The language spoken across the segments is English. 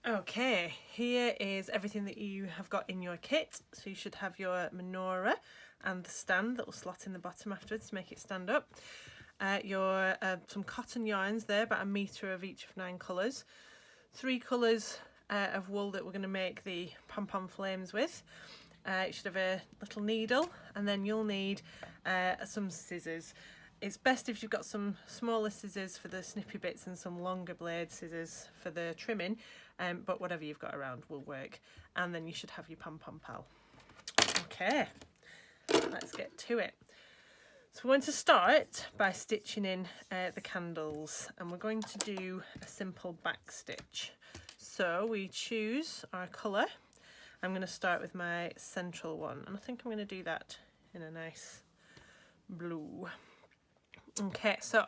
Okay, here is everything that you have got in your kit. So you should have your menorah and the stand that will slot in the bottom afterwards to make it stand up. Your some cotton yarns there, about 1 metre of each of 9 colours. 3 colours of wool that we're going to make the pom-pom flames with. You should have a little needle, and then you'll need some scissors. It's best if you've got some smaller scissors for the snippy bits and some longer blade scissors for the trimming, but whatever you've got around will work. And then you should have your pom-pom pal. Okay, let's get to it. So we're going to start by stitching in the candles, and we're going to do a simple back stitch. So we choose our colour. I'm going to start with my central one, and I think I'm going to do that in a nice blue. Okay, so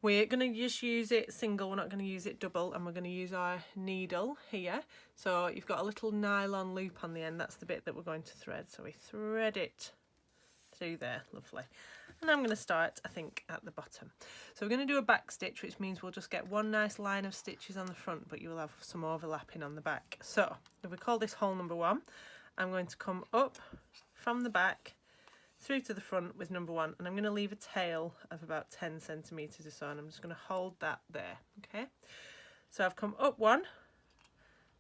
we're going to just use it single, we're not going to use it double, and we're going to use our needle here. So you've got a little nylon loop on the end, that's the bit that we're going to thread. So we thread it through there, lovely. And I'm going to start, I think, at the bottom. So we're going to do a back stitch, which means we'll just get one nice line of stitches on the front, but you will have some overlapping on the back. So if we call this hole number 1, I'm going to come up from the back through to the front with number 1, and I'm going to leave a tail of about 10 centimetres or so, and I'm just going to hold that there. Okay, so I've come up 1,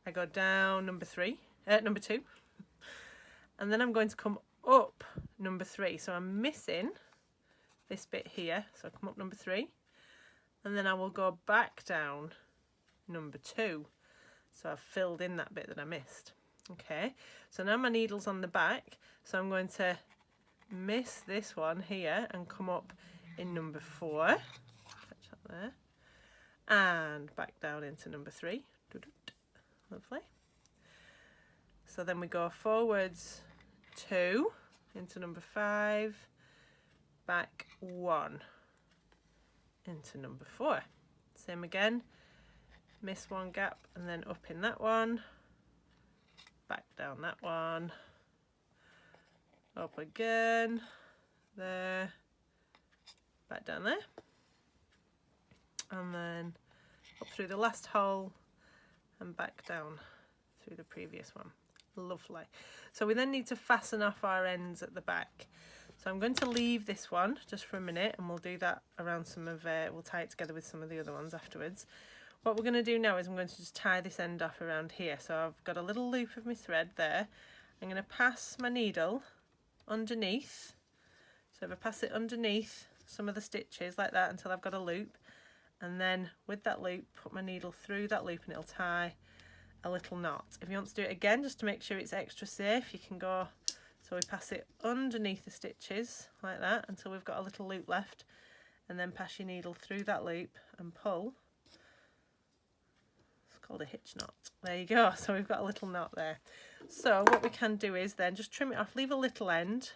I go down number 2, and then I'm going to come up number 3. So I'm missing this bit here, so I come up number 3, and then I will go back down number 2. So I've filled in that bit that I missed. Okay, so now my needle's on the back, so I'm going to miss this one here and come up in number 4, catch that there, and back down into number 3. Lovely. So then we go forwards 2 into number 5, back 1 into number 4. Same again, miss one gap and then up in that one, back down that one, up again, there, back down there, and then up through the last hole and back down through the previous one. Lovely. So we then need to fasten off our ends at the back. So I'm going to leave this one just for a minute, and we'll do that around some of, we'll tie it together with some of the other ones afterwards. What we're going to do now is I'm going to just tie this end off around here. So I've got a little loop of my thread there. I'm going to pass my needle underneath. So if I pass it underneath some of the stitches like that until I've got a loop, and then with that loop put my needle through that loop and it'll tie a little knot. If you want to do it again just to make sure it's extra safe, you can go, so we pass it underneath the stitches like that until we've got a little loop left, and then pass your needle through that loop and pull. It's called a hitch knot. There you go, so we've got a little knot there. So what we can do is then just trim it off, leave a little end,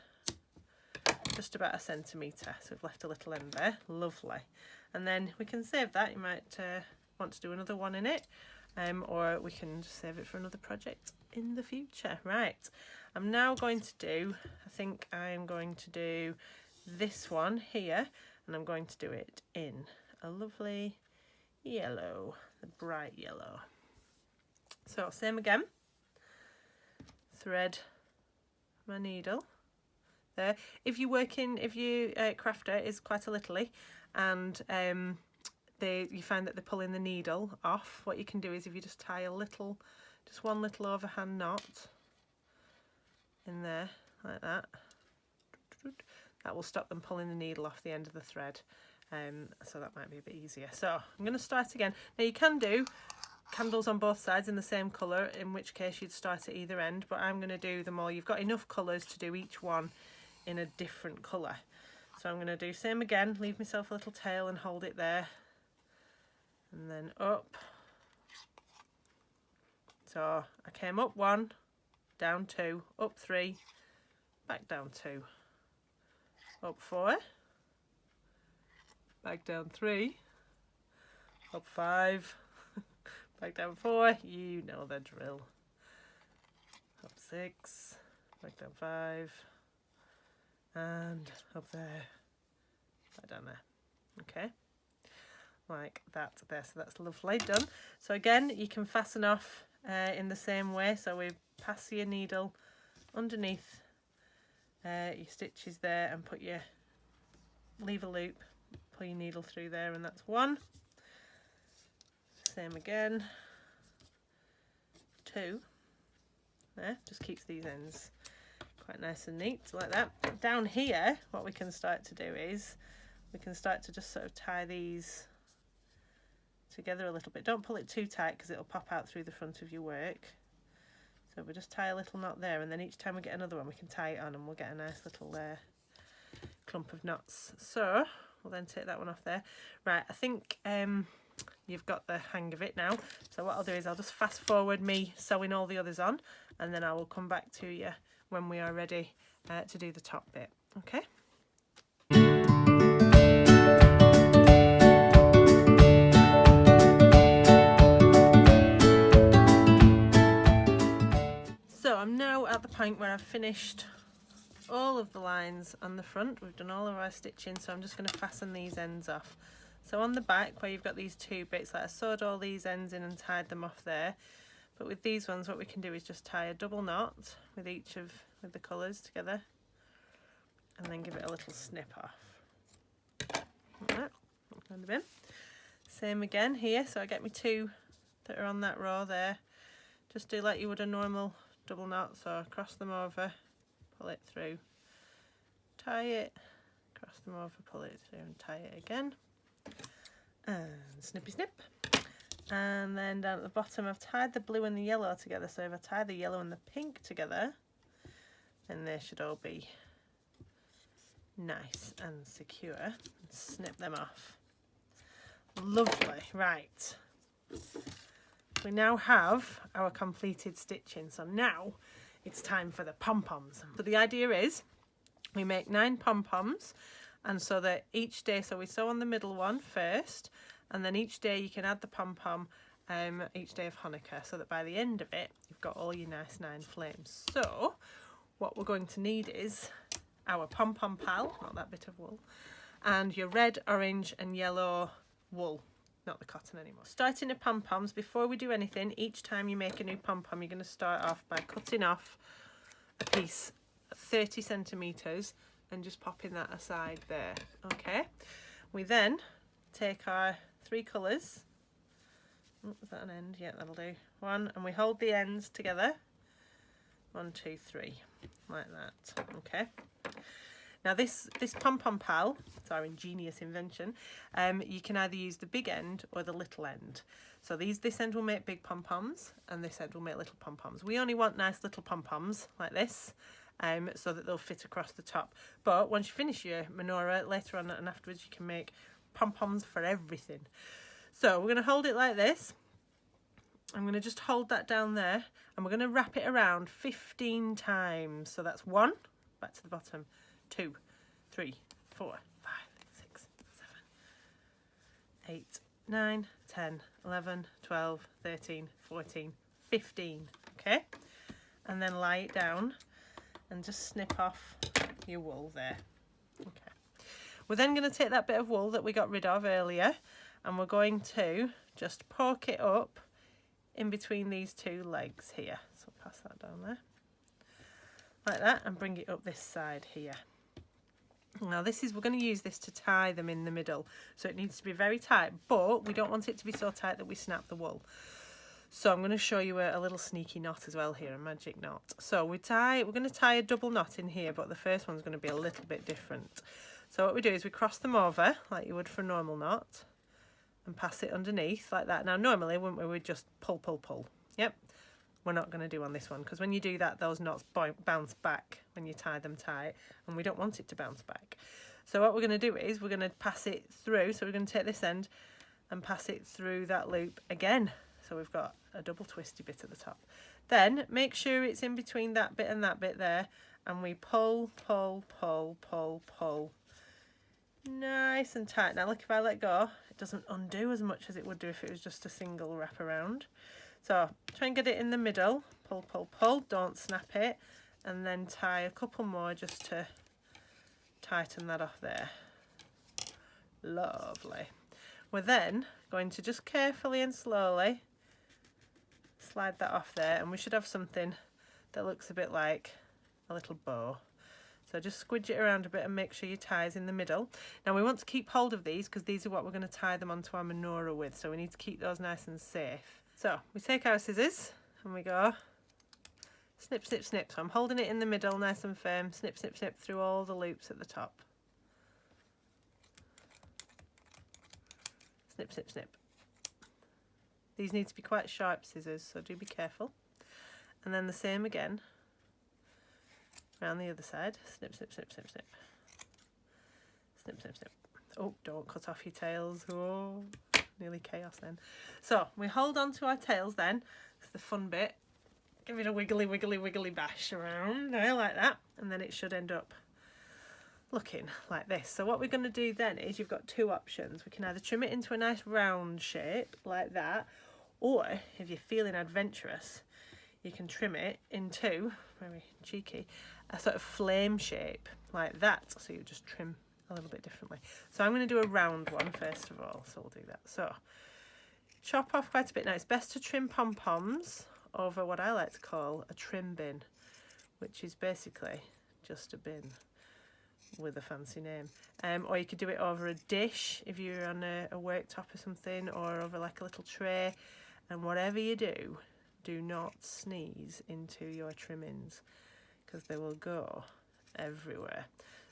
just about 1 centimetre. So we've left a little end there, lovely. And then we can save that. You might want to do another one in it, or we can just save it for another project in the future. Right, I'm now going to do, I think I'm going to do this one here, and I'm going to do it in a lovely yellow, the bright yellow. So same again, thread my needle there. If your crafter is quite a littly and you find that they're pulling the needle off, what you can do is if you just tie just one little overhand knot in there like that, that will stop them pulling the needle off the end of the thread. So that might be a bit easier. So I'm going to start again. Now you can do candles on both sides in the same colour, in which case you'd start at either end, but I'm going to do them all. You've got enough colours to do each one in a different colour. So I'm going to do same again, leave myself a little tail and hold it there, and then up. So I came up 1, down 2, up 3, back down 2, up 4, back down 3, up 5, back down 4, you know the drill, up 6, back down 5, and up there, back down there. Okay, like that there. So that's lovely done. So again, you can fasten off in the same way. So we pass your needle underneath your stitches there and leave a loop, pull your needle through there, and that's one. Same again, two. There, just keeps these ends quite nice and neat like that. Down here, what we can start to do is we can start to just sort of tie these together a little bit. Don't pull it too tight because it'll pop out through the front of your work. So we just tie a little knot there, and then each time we get another one we can tie it on and we'll get a nice little clump of knots. So we'll then take that one off there. Right, I think you've got the hang of it now. So what I'll do is I'll just fast forward me sewing all the others on, and then I will come back to you when we are ready to do the top bit. Okay. So I'm now at the point where I've finished all of the lines on the front. We've done all of our stitching, so I'm just going to fasten these ends off. So on the back where you've got these two bits, like I sewed all these ends in and tied them off there, but with these ones what we can do is just tie a double knot with with the colours together and then give it a little snip off. Like that. In the bin. Same again here, so I get my two that are on that row there. Just do like you would a normal double knot, so cross them over, pull it through, tie it, cross them over, pull it through and tie it again, and snippy snip. And then down at the bottom I've tied the blue and the yellow together, so if I tie the yellow and the pink together then they should all be nice and secure. And snip them off. Lovely. Right, we now have our completed stitching, so now it's time for the pom-poms. So the idea is we make 9 pom-poms, and so that each day, so we sew on the middle one first, and then each day you can add the pom-pom each day of Hanukkah, so that by the end of it you've got all your nice 9 flames. So what we're going to need is our pom-pom pal, not that bit of wool, and your red, orange and yellow wool, not the cotton anymore. Starting the pom-poms, before we do anything, each time you make a new pom-pom you're going to start off by cutting off a piece 30 centimetres and just popping that aside there. Okay, we then take our 3 colours. Oh, is that an end? Yeah, that'll do. 1, and we hold the ends together. 1, 2, 3, like that. Okay. Now this pom-pom pal, it's our ingenious invention, you can either use the big end or the little end. So this end will make big pom-poms and this end will make little pom-poms. We only want nice little pom-poms like this, so that they'll fit across the top. But once you finish your menorah, later on and afterwards you can make pom-poms for everything. So we're going to hold it like this. I'm going to just hold that down there and we're going to wrap it around 15 times. So that's 1, back to the bottom, 2, 3, 4, 5, 6, 7, 8, 9, 10, 11, 12, 13, 14, 15. Okay, and then lie it down and just snip off your wool there. Okay, we're then going to take that bit of wool that we got rid of earlier and we're going to just poke it up in between these 2 legs here. So pass that down there like that and bring it up this side here. Now we're going to use this to tie them in the middle, so it needs to be very tight, but we don't want it to be so tight that we snap the wool. So I'm going to show you a little sneaky knot as well here, a magic knot. So we're going to tie a double knot in here, but the first one's going to be a little bit different. So what we do is we cross them over like you would for a normal knot and pass it underneath like that. Now normally, wouldn't we, we'd just pull, pull, pull. Yep. We're not going to do on this one, because when you do that, those knots bounce back when you tie them tight, and we don't want it to bounce back. So what we're going to do is we're going to pass it through. So we're going to take this end and pass it through that loop again. So we've got a double twisty bit at the top. Then make sure it's in between that bit and that bit there, and we pull, pull, pull, pull, pull. Nice and tight. Now look, if I let go, it doesn't undo as much as it would do if it was just a single wrap around. So try and get it in the middle, pull, pull, pull, don't snap it, and then tie a couple more just to tighten that off there. Lovely. We're then going to just carefully and slowly slide that off there, and we should have something that looks a bit like a little bow. So just squidge it around a bit and make sure your tie is in the middle. Now we want to keep hold of these because these are what we're going to tie them onto our menorah with, so we need to keep those nice and safe. So we take our scissors and we go snip, snip, snip. So I'm holding it in the middle nice and firm, snip, snip, snip through all the loops at the top. Snip, snip, snip. These need to be quite sharp scissors, so do be careful. And then the same again around the other side. Snip, snip, snip, snip, snip. Snip, snip, snip. Oh, don't cut off your tails. Oh, nearly chaos then. So we hold on to our tails then. It's the fun bit. Give it a wiggly, wiggly, wiggly bash around there like that. And then it should end up looking like this. So what we're going to do then is you've got two options. We can either trim it into a nice round shape like that, or if you're feeling adventurous, you can trim it into, very cheeky, a sort of flame shape like that. So you just trim a little bit differently. So I'm going to do a round one first of all. So we'll do that. So chop off quite a bit. Now it's best to trim pom-poms over what I like to call a trim bin, which is basically just a bin with a fancy name. Or you could do it over a dish if you're on a worktop or something, or over like a little tray. And whatever you do, do not sneeze into your trimmings because they will go everywhere.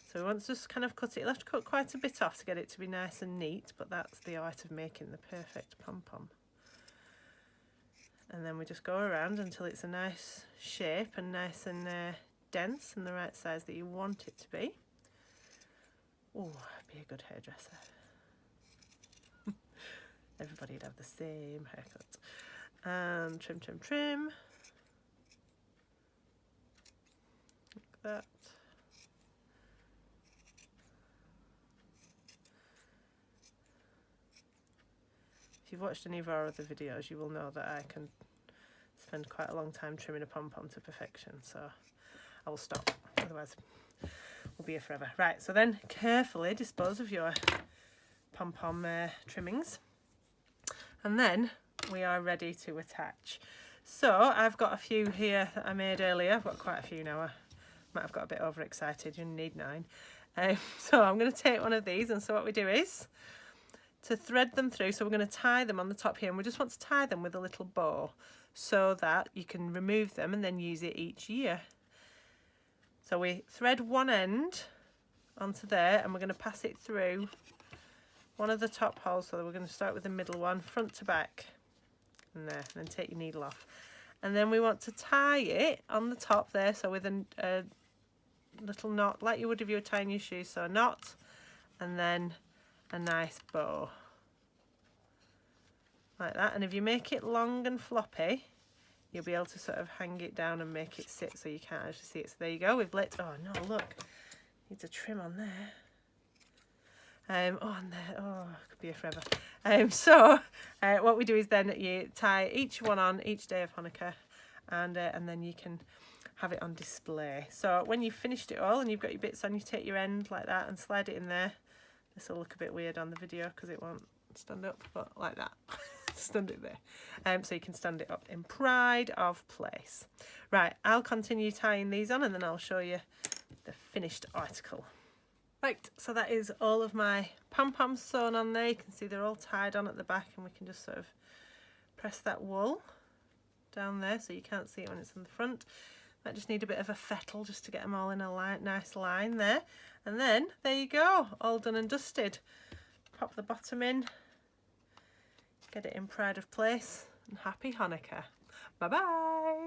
So we want to just kind of cut it. You'll have to cut quite a bit off to get it to be nice and neat, but that's the art of making the perfect pom-pom. And then we just go around until it's a nice shape and nice and dense and the right size that you want it to be. Oh, be a good hairdresser. Everybody'd have the same haircut. And trim, trim, trim. Like that. If you've watched any of our other videos, you will know that I can spend quite a long time trimming a pom-pom to perfection, so I will stop, otherwise we'll be here forever. Right, so then carefully dispose of your pom-pom trimmings, and then we are ready to attach. So I've got a few here that I made earlier. I've got quite a few now. I might have got a bit overexcited. You need 9. So I'm going to take one of these, and so what we do is to thread them through. So we're going to tie them on the top here, and we just want to tie them with a little bow so that you can remove them and then use it each year. So we thread one end onto there, and we're going to pass it through one of the top holes. So we're going to start with the middle one, front to back, and there, and then take your needle off. And then we want to tie it on the top there, so with a little knot like you would if you were tying your shoes. So a knot and then a nice bow like that. And if you make it long and floppy, you'll be able to sort of hang it down and make it sit so you can't actually see it. So there you go. We've lit. Oh no, look, needs a trim on there. Oh, and there. Oh, could be here forever. What we do is then you tie each one on each day of Hanukkah, and then you can have it on display. So when you've finished it all and you've got your bits on, you take your end like that and slide it in there. This will look a bit weird on the video because it won't stand up, but like that. Stand it there. So you can stand it up in pride of place. Right, I'll continue tying these on and then I'll show you the finished article. Right, so that is all of my pom-poms sewn on there. You can see they're all tied on at the back, and we can just sort of press that wool down there so you can't see it when it's in the front. Might just need a bit of a fettle just to get them all in a nice line there. And then there you go, all done and dusted. Pop the bottom in, get it in pride of place, and happy Hanukkah. Bye bye.